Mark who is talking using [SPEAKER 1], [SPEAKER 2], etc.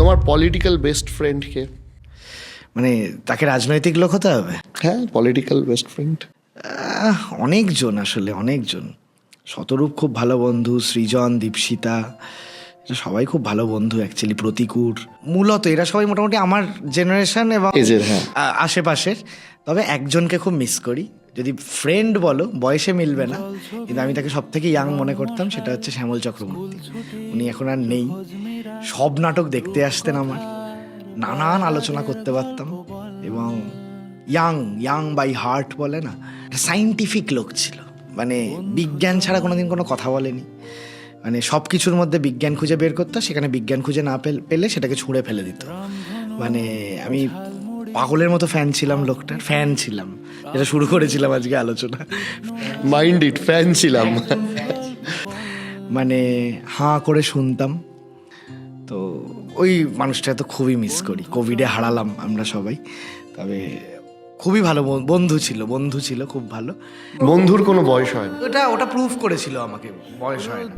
[SPEAKER 1] তোমার political best friend কে?
[SPEAKER 2] মানে তাকে রাজনৈতিক লোক হতে হবে?
[SPEAKER 1] হ্যাঁ, পলিটিক্যাল বেস্ট ফ্রেন্ড।
[SPEAKER 2] অনেকজন, আসলে অনেকজন। শতরূপ খুব ভালো বন্ধু, সৃজন, দীপশিতা, এরা সবাই খুব ভালো বন্ধু অ্যাকচুয়ালি। প্রতিকূর, মূলত এরা সবাই মোটামুটি আমার জেনারেশন এবং
[SPEAKER 1] এজের, হ্যাঁ।
[SPEAKER 2] আশেপাশের। তবে একজনকে খুব মিস করি। যদি ফ্রেন্ড বলো, বয়সে মিলবে না, কিন্তু আমি তাকে সব থেকে ইয়াং মনে করতাম, সেটা হচ্ছে শ্যামল চক্রবর্তী। উনি এখন আর নেই। সব নাটক দেখতে আসতেন আমার, নানান আলোচনা করতে পারতাম, এবং ইয়াং বাই হার্ট বলে না, সাইন্টিফিক লোক ছিল। মানে বিজ্ঞান ছাড়া কোনোদিন কোনো কথা বলেনি। মানে সব কিছুর মধ্যে বিজ্ঞান খুঁজে বের করতো, সেখানে বিজ্ঞান খুঁজে না পেলে সেটাকে ছুঁড়ে ফেলে দিত। মানে আমি পাগলের মতো ফ্যান ছিলাম লোকটার, ফ্যান ছিলাম, যেটা শুরু করেছিলাম আজকে আলোচনা।
[SPEAKER 1] মাইন্ড ইট, ফ্যান ছিলাম।
[SPEAKER 2] মানে হাঁ করে শুনতাম। তো ওই মানুষটা তো খুবই মিস করি। কোভিডে হারালাম আমরা সবাই। তবে খুবই ভালো বন্ধু ছিল খুব ভালো।
[SPEAKER 1] বন্ধুর কোনো বয়স হয় না।
[SPEAKER 2] ওটা প্রুফ করেছিল আমাকে, বয়স হয় না।